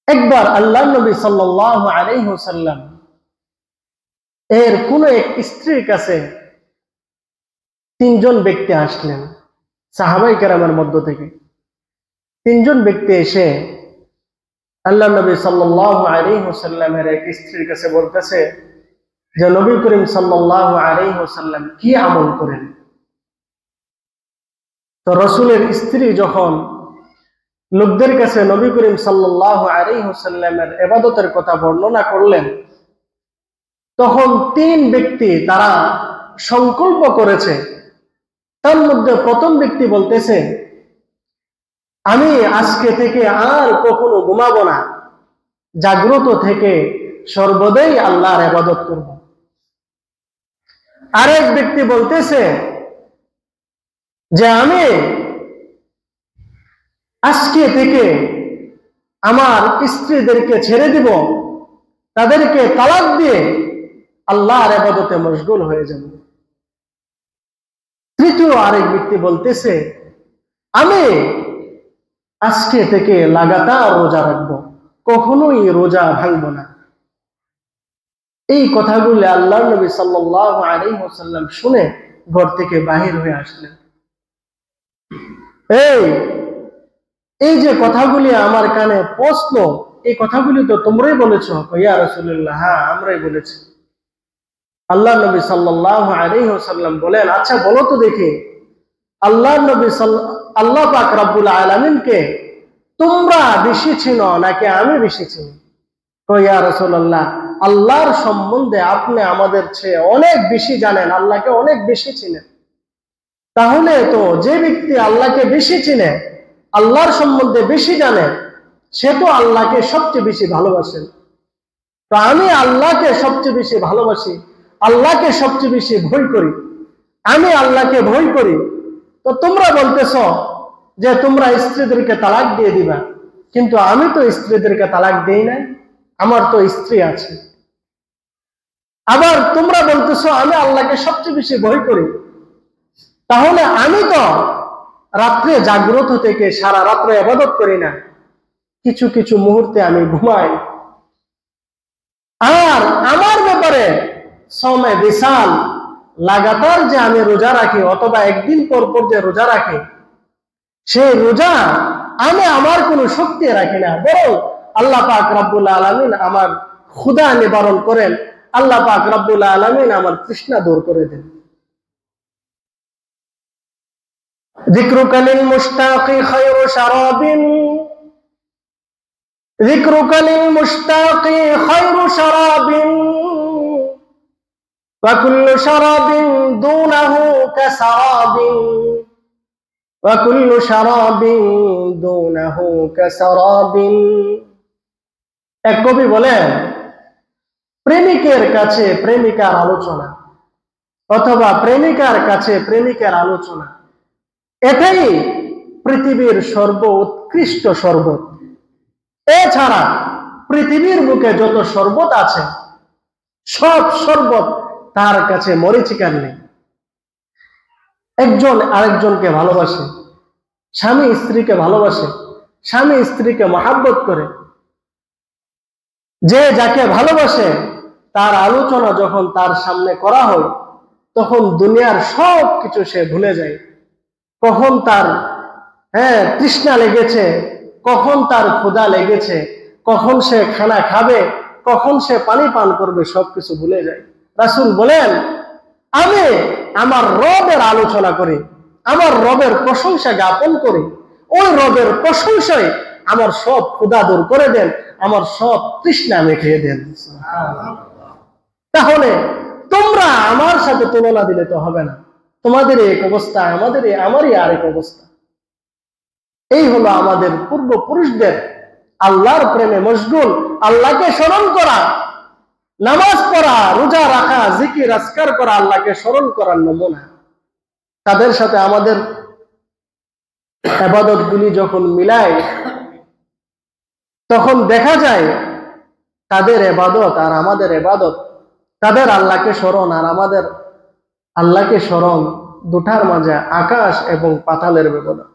একবার আল্লাহ নবী সাল্লাল্লাহু আলাইহি ওয়াসাল্লাম এর কোন এক স্ত্রীর কাছে তিনজন ব্যক্তি আসলেন সাহাবায়ে কেরামের মধ্য থেকে। তিনজন ব্যক্তি এসে আল্লাহ নবী সাল্লাল্লাহু আলাইহি ওয়াসাল্লামের এক স্ত্রীর কাছে বলতেছে যে নবী করিম সাল্লাল্লাহু আলাইহি ওয়াসাল্লাম কি আমল করেন। তো রাসূলের স্ত্রী যখন লোকদের কাছে নবী করিম সাল্লাল্লাহু আলাইহি ওয়াসাল্লামের ইবাদতের কথা বর্ণনা করলেন, তখন তিন ব্যক্তি তারা সংকল্প করেছে। তার মধ্যে প্রথম ব্যক্তি বলতেছে, আমি আজকে থেকে আর কখনো ঘুমাবো না, জাগ্রত থেকে সর্বদাই আল্লাহর ইবাদত করব। আরেক ব্যক্তি বলতেছে যে আমি আজকে থেকে আমার স্ত্রীদেরকে ছেড়ে দিব, তাদেরকে তালাক দিয়ে আল্লাহর ইবাদতে মশগুল হয়ে যাব। তৃতীয় আরেক ব্যক্তি বলতেছে, আমি আজকে থেকে লাগাতার রোজা রাখবো, কখনোই রোজা ভাঙবো না। এই কথাগুলো আল্লাহর নবী সাল্লাল্লাহু আলাইহি ওয়াসাল্লাম শুনে ঘর থেকে বাহির হয়ে আসলেন। এই যে কথাগুলি আমার কানে পৌঁছলো, এই কথাগুলি তো তোমরাই বলেছো। ইয়া রাসূলুল্লাহ, হ্যাঁ আমরাই বলেছি। আল্লাহ নবী সাল্লাল্লাহু আলাইহি ওয়াসাল্লাম বলেন, আচ্ছা বলো তো দেখি, আল্লাহ পাক রব্বুল আলামিনকে তোমরা বেশি চিনো নাকি আমি বেশি চিনি? ইয়া রাসূলুল্লাহ, আল্লাহর সম্বন্ধে আপনি আমাদের চেয়ে অনেক বেশি জানেন, আল্লাহকে অনেক বেশি চিনেন। তাহলে তো যে ব্যক্তি আল্লাহকে বেশি চিনে, আল্লাহর সম্বন্ধে বেশি জানে, সে তো আল্লাহকে সবচেয়ে বেশি ভালোবাসেন। তো আমি আল্লাহকে সবচেয়ে বেশি ভালোবাসি, আল্লাহকে সবচেয়ে বেশি ভয় করি, আমি আল্লাহকে ভয় করি। তো তোমরা বলতেছ যে তোমরা স্ত্রীদেরকে তালাক দিয়ে দিবা, কিন্তু আমি তো স্ত্রীদেরকে তালাক দেই নাই, আমার তো স্ত্রী আছে। আবার তোমরা বলতেছ আমি আল্লাহকে সবচেয়ে বেশি ভয় করি, তাহলে আমি তো রাত্রে জাগ্রত থেকে সারা রাত্রে ইবাদত করি না, কিছু কিছু মুহূর্তে আমি ঘুমাই। আর আমার ব্যাপারে সময় বিশাল লাগাতার যে আমি রোজা রাখি অথবা একদিন পর পর যে রোজা রাখি, সেই রোজা আমি আমার কোনো শক্তি রাখি না, বরং আল্লাহ পাক রব্বুল আলামিন আমার ক্ষুধা নিবারণ করেন, আল্লাহ পাক রব্বুল আলামিন আমার তৃষ্ণা দূর করে দেন। ذكرك للمشتاق خير شراب ذكرك للمشتاق خير شراب وكل شراب دونه كسراب وكل شراب دونه كسراب। এক কবি বলেন, প্রেমিকের কাছে প্রেমিকার আলোচনা অথবা প্রেমিকার কাছে প্রেমিকের আলোচনা, এটাই পৃথিবীর সর্বোৎকৃষ্ট শরবত। এছাড়া পৃথিবীর বুকে যত শরবত আছে, সব শরবত তার কাছে মরীচিকার নেই। একজন আরেকজনকে ভালোবাসে, স্বামী স্ত্রীকে ভালোবাসে, স্বামী স্ত্রীকে মহাব্বত করে। যে যাকে ভালোবাসে তার আলোচনা যখন তার সামনে করা হয়, তখন দুনিয়ার সব কিছু সে ভুলে যায়। কখন তার তৃষ্ণা লেগেছে, কখন তার ক্ষুধা লেগেছে, কখন সে খানা খাবে, কখন সে পানি পান করবে, সবকিছু ভুলে যায়। রাসূল বলেন, আমি আমার রবের আলোচনা করি, আমার রবের প্রশংসা জ্ঞাপন করি, ওই রবের প্রশংসায় আমার সব ক্ষুধা দূর করে দেন, আমার সব তৃষ্ণা মিটিয়ে দেন। তাহলে তোমরা আমার সাথে তুলনা দিলে তো হবে না, তোমাদের এক অবস্থা, আমারই আরেক অবস্থা। এই হলো আমাদের পূর্বপুরুষদের আল্লাহর প্রেমে মশগুল, আল্লাহকে স্মরণ করা, নামাজ পড়া, রোজা রাখা, জিকির আজকার করা, আল্লাহকে স্মরণ করার নমুনা। তাদের সাথে আমাদের ইবাদত গুলি যখন মিলায়, তখন দেখা যায় তাদের ইবাদত আর আমাদের ইবাদত, তাদের আল্লাহকে স্মরণ আর আমাদের আল্লাহকে স্মরণ, দুটার মাঝে আকাশ এবং পাতালের ব্যবধান।